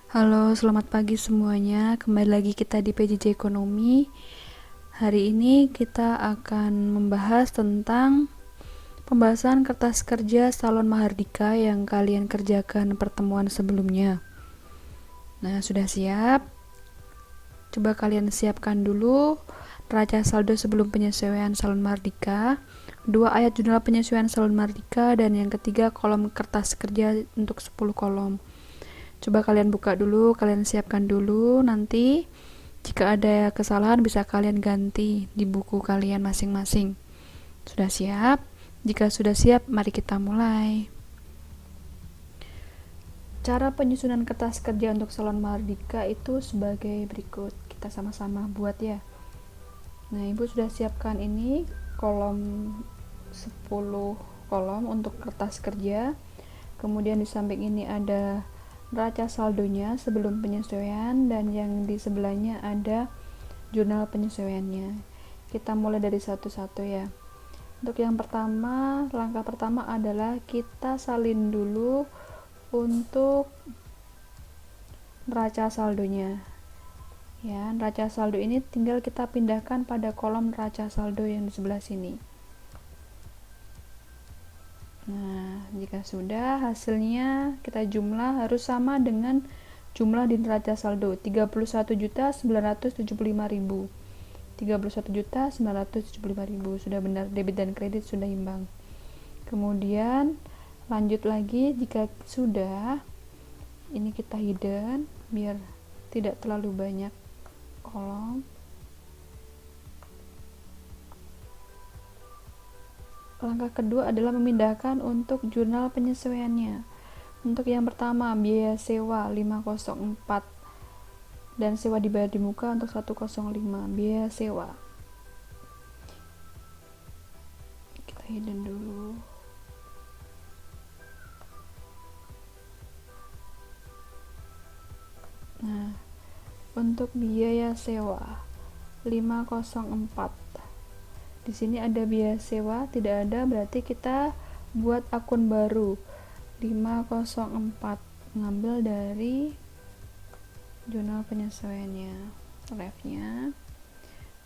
Halo, selamat pagi semuanya. Kembali lagi kita di PJJ Ekonomi. Hari ini kita akan membahas tentang pembahasan kertas kerja salon mahardika yang kalian kerjakan pertemuan sebelumnya. Nah, sudah siap? Coba kalian siapkan dulu neraca saldo sebelum penyesuaian salon mahardika, dua ayat jurnal penyesuaian salon mahardika, dan yang ketiga kolom kertas kerja untuk 10 kolom. Coba kalian buka dulu, kalian siapkan dulu, nanti jika ada kesalahan bisa kalian ganti di buku kalian masing-masing. Sudah siap? Jika sudah siap, mari kita mulai. Cara penyusunan kertas kerja untuk salon mahardika itu sebagai berikut. Kita sama-sama buat ya. Nah, Ibu sudah siapkan ini kolom 10 kolom untuk kertas kerja. Kemudian di samping ini ada neraca saldonya sebelum penyesuaian, dan yang di sebelahnya ada jurnal penyesuaiannya. Kita mulai dari satu-satu ya. Untuk yang pertama, langkah pertama adalah kita salin dulu untuk neraca saldonya. Ya, neraca saldo ini tinggal kita pindahkan pada kolom neraca saldo yang di sebelah sini. Nah, jika sudah, hasilnya kita jumlah harus sama dengan jumlah di neraca saldo, 31.975.000. 31.975.000 sudah benar, debit dan kredit sudah imbang. Kemudian lanjut lagi, jika sudah, ini kita hidden biar tidak terlalu banyak kolom. Langkah kedua adalah memindahkan untuk jurnal penyesuaiannya. Untuk yang pertama, biaya sewa 504 dan sewa dibayar di muka untuk 105. Biaya sewa kita hidden dulu. Nah, untuk biaya sewa 504, di sini ada biaya sewa, tidak ada, berarti kita buat akun baru 504, ngambil dari jurnal penyesuaiannya, refnya,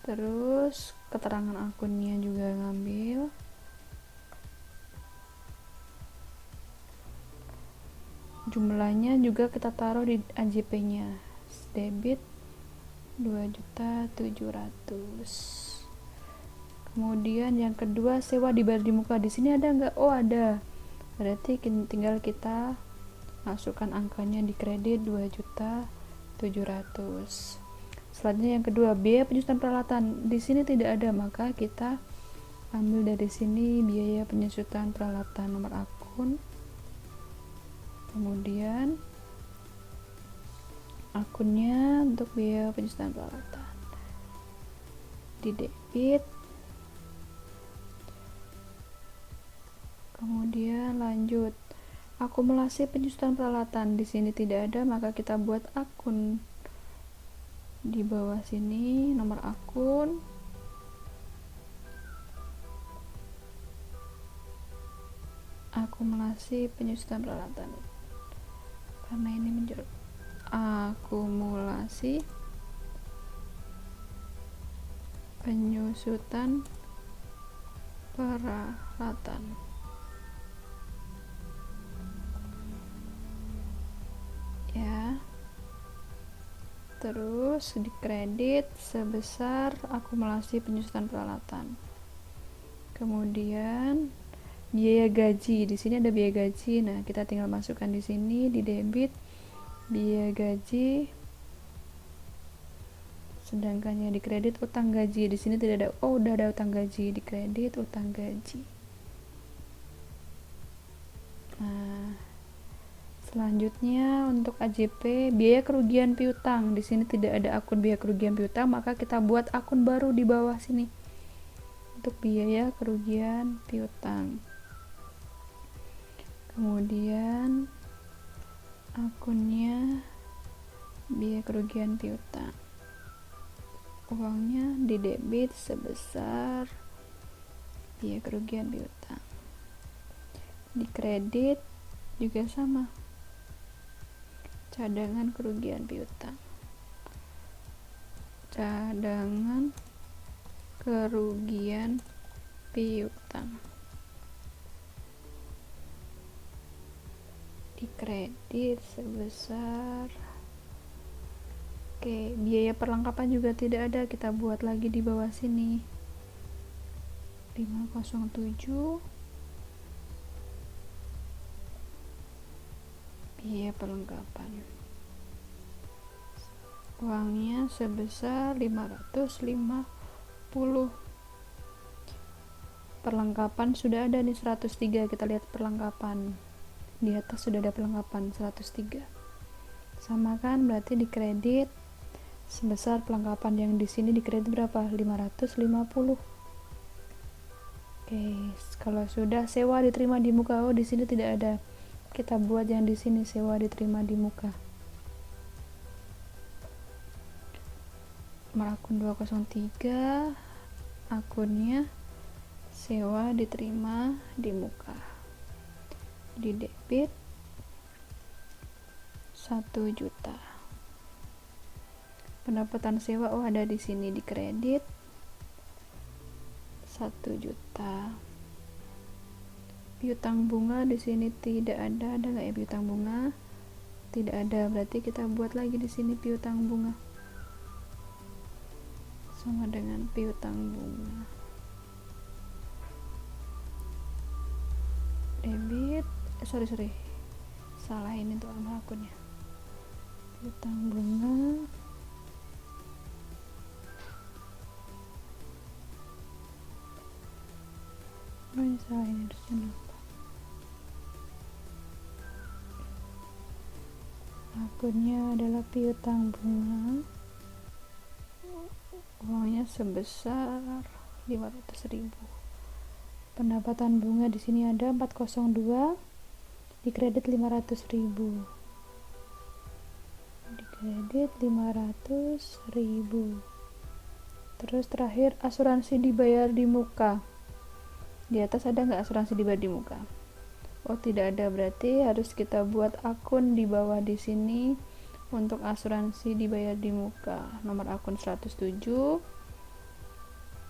terus keterangan akunnya juga ngambil, jumlahnya juga kita taruh di AJP nya, debit 2.700.000. Kemudian yang kedua, sewa dibayar di muka. Di sini ada nggak? Oh, ada. Berarti tinggal kita masukkan angkanya di kredit 2.700.000. Selanjutnya yang kedua, biaya penyusunan peralatan. Di sini tidak ada, maka kita ambil dari sini biaya penyusunan peralatan, nomor akun. Kemudian akunnya untuk biaya penyusunan peralatan di debit. Kemudian lanjut akumulasi penyusunan peralatan. Di sini tidak ada, maka kita buat akun di bawah sini, nomor akun, akumulasi penyusunan peralatan, karena ini menjadi akumulasi penyusutan peralatan. Ya, terus di kredit sebesar akumulasi penyusutan peralatan. Kemudian biaya gaji, di sini ada biaya gaji. Nah, kita tinggal masukkan di sini di debit biaya gaji. Sedangkan yang di kredit utang gaji, di sini tidak ada. Oh, udah ada utang gaji, di kredit utang gaji. Nah, selanjutnya untuk AJP biaya kerugian piutang. Di sini tidak ada akun biaya kerugian piutang, maka kita buat akun baru di bawah sini untuk biaya kerugian piutang. Kemudian akunnya biaya kerugian piutang, uangnya di debit sebesar biaya kerugian piutang. Di kredit juga sama, cadangan kerugian piutang. Cadangan kerugian piutang dikredit sebesar, oke, biaya perlengkapan juga tidak ada, kita buat lagi di bawah sini 507 biaya perlengkapan, uangnya sebesar 550. Perlengkapan sudah ada nih 103, kita lihat perlengkapan di atas sudah ada perlengkapan 103, sama kan, berarti dikredit sebesar perlengkapan yang di sini dikredit berapa? 550. Oke, kalau sudah sewa diterima di muka, oh di sini tidak ada, kita buat yang di sini sewa diterima di muka. Nomor akun 203, akunnya sewa diterima di muka, di debit 1 juta. Pendapatan sewa, oh ada di sini di kredit 1 juta. Piutang bunga di sini tidak ada nggak ya piutang bunga? Tidak ada, berarti kita buat lagi di sini piutang bunga sama dengan piutang bunga. Debit, sorry salah, ini tuh nomor akunnya. Piutang bunga ini salah, ini harusnya apa? Akunnya adalah piutang bunga, uangnya sebesar 500.000. Pendapatan bunga di sini ada 402, dikredit 500.000. Dikredit 500.000. Terus terakhir asuransi dibayar di muka. Di atas ada nggak asuransi dibayar di muka? Oh tidak ada, berarti harus kita buat akun di bawah di sini untuk asuransi dibayar di muka. Nomor akun 107,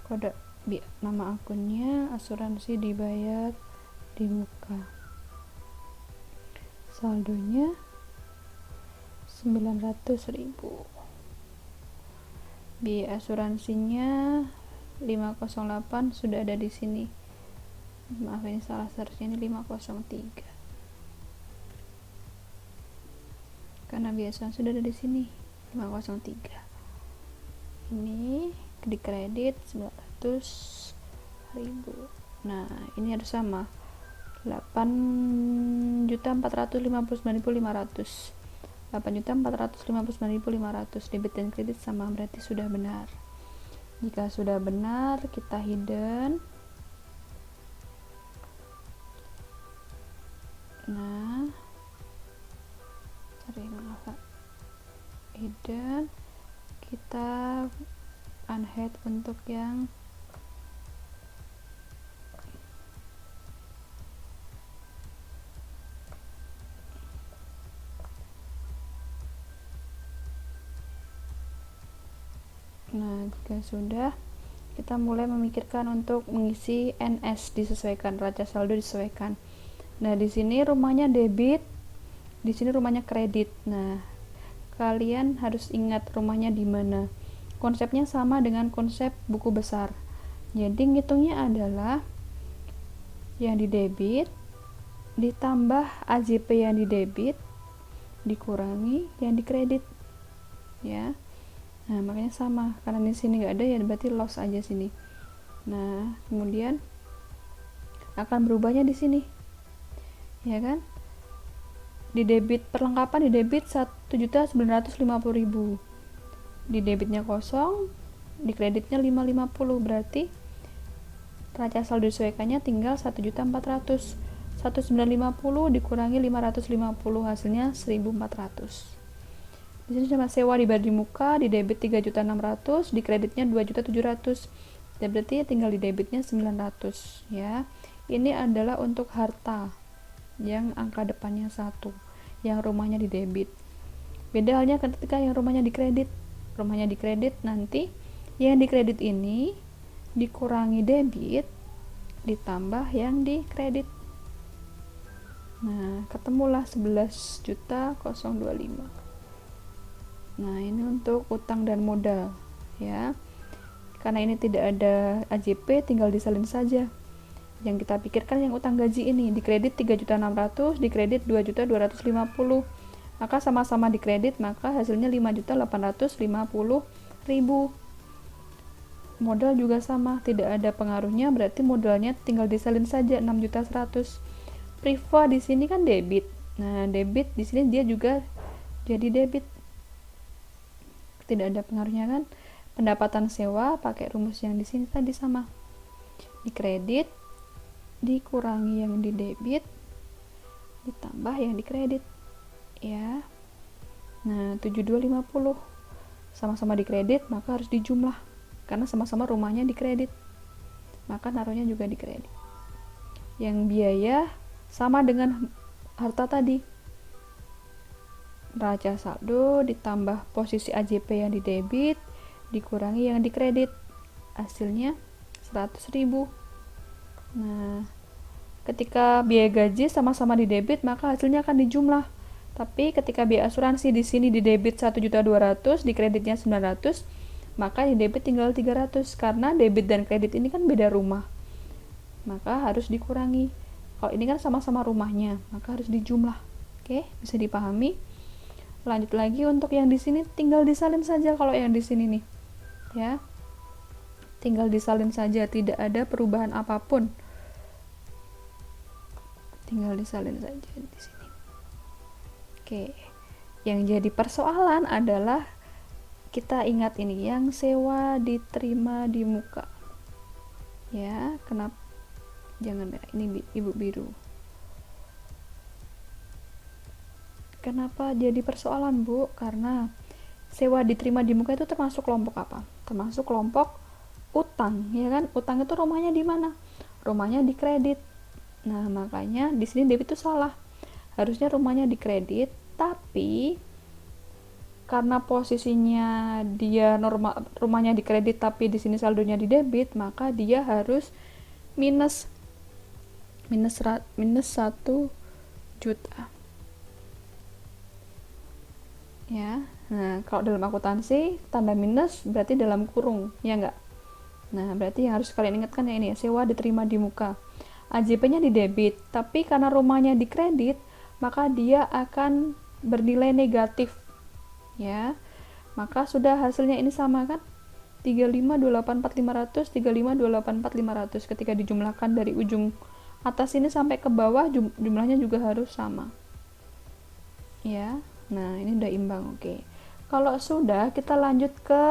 kode nama akunnya asuransi dibayar di muka. Saldonya 900.000. Biaya asuransinya 508 sudah ada di sini. Maaf ini salah, seharusnya ini 503. Karena biasa sudah ada di sini 503. Ini dikredit 900.000. Nah, ini harus sama 8.459.500. 8.459.500 debit dan kredit sama, berarti sudah benar. Jika sudah benar, kita hidden. Nah, hidden, kita unhide untuk yang nah, jika sudah, kita mulai memikirkan untuk mengisi NS, disesuaikan, raca saldo disesuaikan. Nah, di sini rumahnya debit, di sini rumahnya kredit. Nah, kalian harus ingat rumahnya di mana. Konsepnya sama dengan konsep buku besar. Jadi ngitungnya adalah yang di debit ditambah AJP yang di debit dikurangi yang di kredit, ya. Nah, makanya sama, karena di sini nggak ada ya berarti loss aja sini. Nah, kemudian akan berubahnya di sini, ya kan? Di debit perlengkapan, di debit 1.950.000, di debitnya kosong, di kreditnya 550, berarti raca saldo disesuaikannya tinggal 1.400. 1.950 dikurangi 550, hasilnya 1.400. Di sini sama sewa dibayar di muka, di debit 3.600, di kreditnya 2.700. Dan berarti tinggal di debitnya 900, ya. Ini adalah untuk harta yang angka depannya 1, yang rumahnya di debit. Beda halnya ketika yang rumahnya dikredit. Rumahnya dikredit, nanti yang dikredit ini dikurangi debit ditambah yang dikredit. Nah, ketemulah 11.025. Nah, ini untuk utang dan modal ya. Karena ini tidak ada AJP, tinggal disalin saja. Yang kita pikirkan yang utang gaji ini dikredit 3.600.000, dikredit 2.250.000. Maka sama-sama dikredit, maka hasilnya 5.850.000. Modal juga sama, tidak ada pengaruhnya, berarti modalnya tinggal disalin saja 6.100.000. Priva di sini kan debit. Nah, debit di sini dia juga jadi debit. Tidak ada pengaruhnya kan? Pendapatan sewa pakai rumus yang di sini tadi sama. Dikredit dikurangi yang di debit ditambah yang dikredit. Ya. Nah, 7.250 sama-sama dikredit, maka harus dijumlah karena sama-sama rumahnya dikredit. Maka naruhnya juga dikredit. Yang biaya sama dengan harta tadi. Neraca saldo ditambah posisi AJP yang di debit dikurangi yang dikredit. Hasilnya 100.000. Nah, ketika biaya gaji sama-sama di debit, maka hasilnya akan dijumlah. Tapi ketika biaya asuransi di sini di debit 1.200.000, di kreditnya 900, maka di debit tinggal 300 karena debit dan kredit ini kan beda rumah. Maka harus dikurangi. Kalau ini kan sama-sama rumahnya, maka harus dijumlah. Oke, bisa dipahami. Lanjut lagi untuk yang di sini tinggal disalin saja kalau yang di sini nih. Ya. Tinggal disalin saja, tidak ada perubahan apapun. Tinggal disalin saja di sini. Oke. Yang jadi persoalan adalah kita ingat ini yang sewa diterima di muka. Ya, kenapa? Jangan merah, ini ibu biru. Kenapa jadi persoalan, Bu? Karena sewa diterima di muka itu termasuk kelompok apa? Termasuk kelompok utang, ya kan? Utang itu rumahnya di mana? Rumahnya di kredit. Nah, makanya di sini debit itu salah. Harusnya rumahnya di kredit, tapi karena posisinya dia normal rumahnya di kredit tapi di sini saldonya di debit, maka dia harus minus 1 juta. Ya. Nah, kalau dalam akuntansi tanda minus berarti dalam kurung, ya enggak? Nah, berarti yang harus kalian ingatkan ya ini, sewa diterima di muka. AJP-nya di debit, tapi karena rumahnya di kredit, maka dia akan bernilai negatif. Ya. Maka sudah hasilnya ini sama kan? 35.284.500, 35.284.500 ketika dijumlahkan dari ujung atas ini sampai ke bawah jumlahnya juga harus sama. Ya. Nah, ini udah imbang, oke. Kalau sudah, kita lanjut ke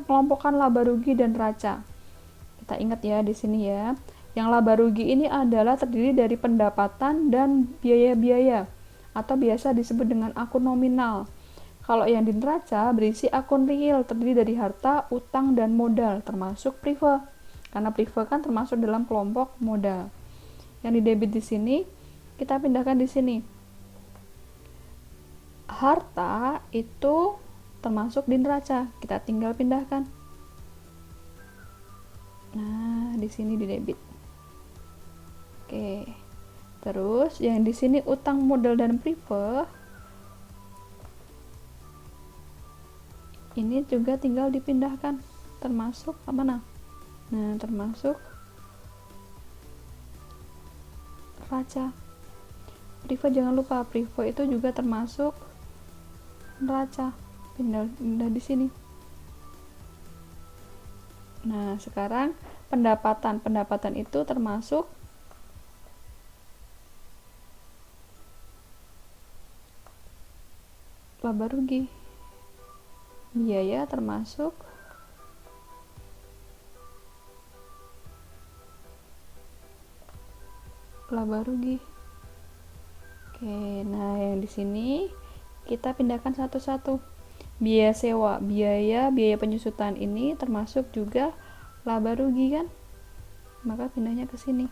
kelompokan laba rugi dan neraca. Kita ingat ya di sini ya. Yang laba rugi ini adalah terdiri dari pendapatan dan biaya-biaya atau biasa disebut dengan akun nominal. Kalau yang di neraca berisi akun real terdiri dari harta, utang, dan modal termasuk priva. Karena priva kan termasuk dalam kelompok modal. Yang di debit di sini kita pindahkan di sini. Harta itu termasuk di neraca, kita tinggal pindahkan. Nah, di sini di debit. Oke. Terus yang di sini utang, modal, dan priva ini juga tinggal dipindahkan, termasuk mana? Nah, termasuk neraca. Priva jangan lupa, priva itu juga termasuk neraca. Pindah di sini. Nah, sekarang pendapatan itu termasuk laba rugi. Biaya termasuk laba rugi. Oke, nah yang di sini kita pindahkan satu-satu. Biaya sewa, biaya penyusutan ini termasuk juga laba rugi kan? Maka pindahnya ke sini.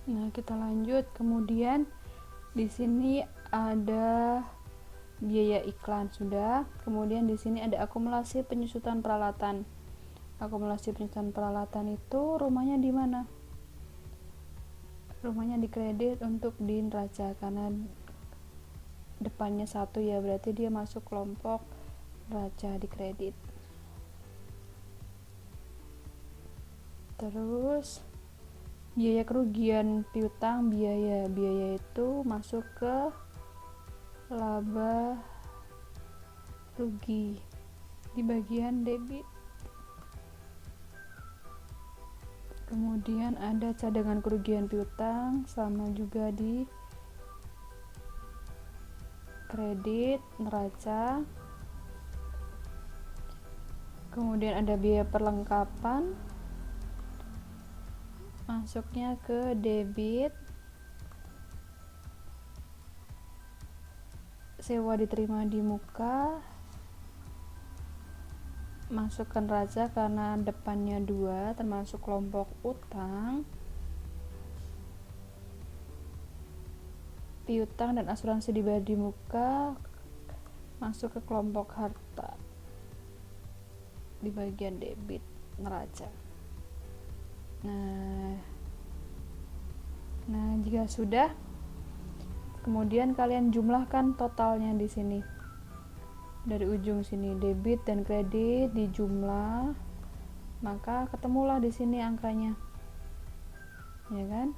Nah, kita lanjut. Kemudian di sini ada biaya iklan sudah. Kemudian di sini ada akumulasi penyusutan peralatan. Akumulasi penyusutan peralatan itu rumahnya di mana? Rumahnya di kredit untuk di neraca, karena depannya 1 ya, berarti dia masuk kelompok neraca di kredit. Terus biaya kerugian piutang, biaya itu masuk ke laba rugi di bagian debit. Kemudian ada cadangan kerugian piutang, sama juga di kredit neraca. Kemudian ada biaya perlengkapan, masuknya ke debit. Sewa diterima di muka, masuk ke neraca karena depannya 2, termasuk kelompok utang. Piutang dan asuransi dibayar di muka, masuk ke kelompok harta di bagian debit neraca. Nah, jika sudah, kemudian kalian jumlahkan totalnya di sini. Dari ujung sini debit dan kredit dijumlah, maka ketemulah di sini angkanya. Ya kan?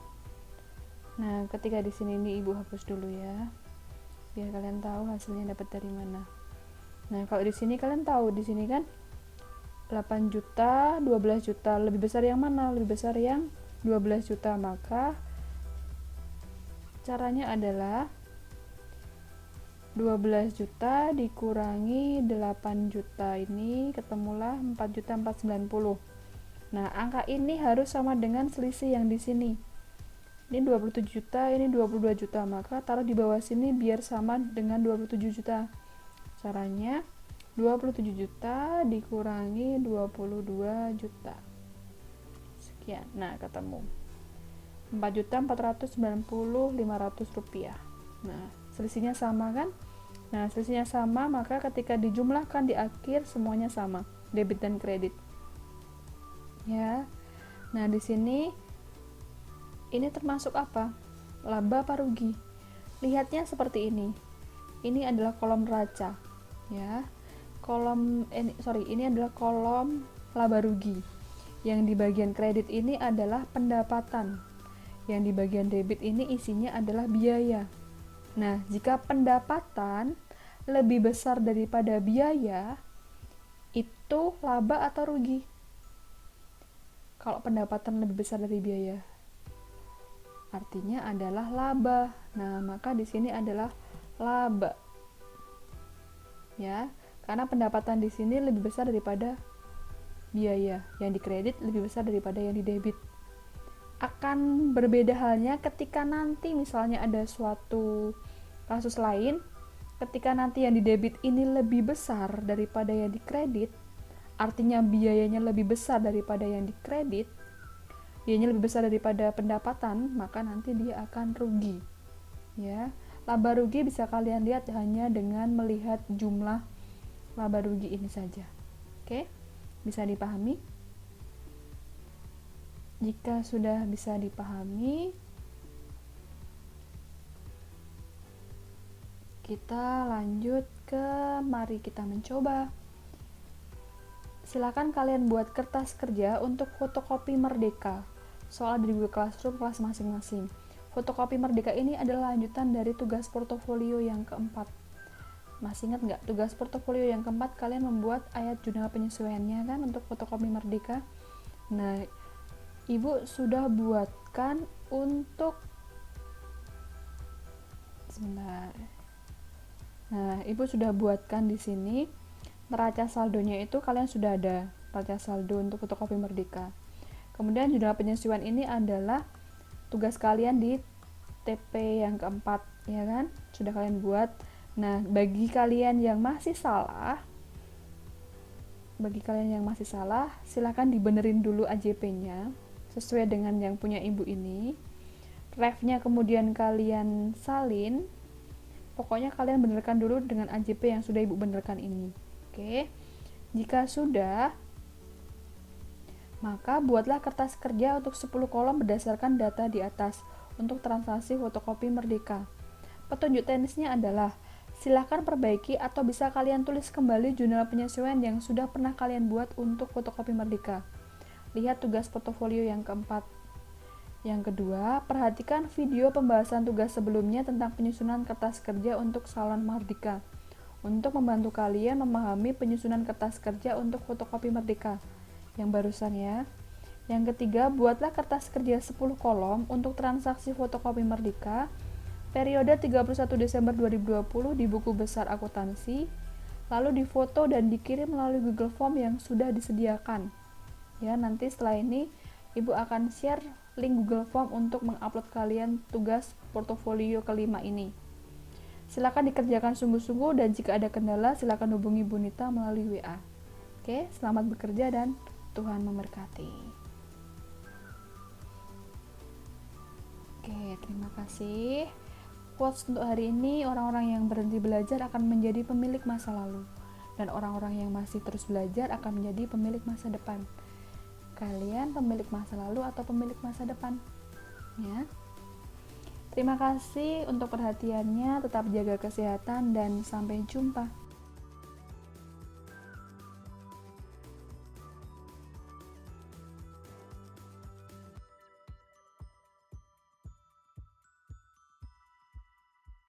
Nah, ketika di sini ini Ibu hapus dulu ya. Biar kalian tahu hasilnya dapat dari mana. Nah, kalau di sini kalian tahu di sini kan 8 juta, 12 juta, lebih besar yang mana? Lebih besar yang 12 juta, maka caranya adalah 12 juta dikurangi 8 juta, ini ketemulah 4.490. Nah, angka ini harus sama dengan selisih yang di sini. Ini 27 juta, ini 22 juta, maka taruh di bawah sini biar sama dengan 27 juta. Caranya 27 juta dikurangi 22 juta. Sekian. Nah, ketemu 4.490.500 rupiah. Nah, selisihnya sama kan? Nah, selisihnya sama, maka ketika dijumlahkan di akhir semuanya sama, debit dan kredit. Ya. Nah, di sini ini termasuk apa? Laba apa rugi? Lihatnya seperti ini. Ini adalah kolom neraca, ya. Ini adalah kolom laba rugi. Yang di bagian kredit ini adalah pendapatan. Yang di bagian debit ini isinya adalah biaya. Nah, jika pendapatan lebih besar daripada biaya, itu laba atau rugi? Kalau pendapatan lebih besar dari biaya, artinya adalah laba. Nah, maka di sini adalah laba. Ya, karena pendapatan di sini lebih besar daripada biaya. Yang di kredit lebih besar daripada yang di debit. Akan berbeda halnya ketika nanti misalnya ada suatu kasus lain, ketika nanti yang di debit ini lebih besar daripada yang di kredit, artinya biayanya lebih besar daripada yang di kredit, biayanya lebih besar daripada pendapatan, maka nanti dia akan rugi. Ya, laba rugi bisa kalian lihat hanya dengan melihat jumlah laba rugi ini saja. Oke, bisa dipahami? Jika sudah bisa dipahami, kita lanjut ke mari kita mencoba. Silakan kalian buat kertas kerja untuk fotokopi Merdeka. Soal dari Google Classroom kelas masing-masing. Fotokopi Merdeka ini adalah lanjutan dari tugas portofolio yang keempat. Masih ingat nggak? Tugas portofolio yang keempat kalian membuat ayat jurnal penyesuaiannya kan untuk fotokopi Merdeka. Nah, Ibu sudah buatkan untuk sebentar. Nah, Ibu sudah buatkan di sini neraca saldonya, itu kalian sudah ada neraca saldo untuk fotokopi Merdeka. Kemudian jurnal penyesuaian ini adalah tugas kalian di TP yang keempat, ya kan? Sudah kalian buat. Nah, bagi kalian yang masih salah, silakan dibenerin dulu AJP-nya sesuai dengan yang punya Ibu ini. Ref-nya kemudian kalian salin. Pokoknya kalian benerkan dulu dengan AJP yang sudah Ibu benerkan ini. Oke. Jika sudah, maka buatlah kertas kerja untuk 10 kolom berdasarkan data di atas untuk transaksi fotokopi Merdeka. Petunjuk teknisnya adalah, silakan perbaiki atau bisa kalian tulis kembali jurnal penyesuaian yang sudah pernah kalian buat untuk fotokopi Merdeka. Lihat tugas portofolio yang keempat. Yang kedua, perhatikan video pembahasan tugas sebelumnya tentang penyusunan kertas kerja untuk salon Merdeka untuk membantu kalian memahami penyusunan kertas kerja untuk fotokopi Merdeka yang barusan ya. Yang ketiga, buatlah kertas kerja 10 kolom untuk transaksi fotokopi Merdeka periode 31 Desember 2020 di buku besar akuntansi, lalu difoto dan dikirim melalui Google Form yang sudah disediakan. Ya, nanti setelah ini Ibu akan share link Google Form untuk mengupload kalian tugas portofolio kelima ini. Silakan dikerjakan sungguh-sungguh dan jika ada kendala silakan hubungi Bu Nita melalui WA. Oke, selamat bekerja dan Tuhan memberkati. Oke, terima kasih. Quotes untuk hari ini, orang-orang yang berhenti belajar akan menjadi pemilik masa lalu dan orang-orang yang masih terus belajar akan menjadi pemilik masa depan. Kalian pemilik masa lalu atau pemilik masa depan? Ya. Terima kasih untuk perhatiannya, tetap jaga kesehatan dan sampai jumpa.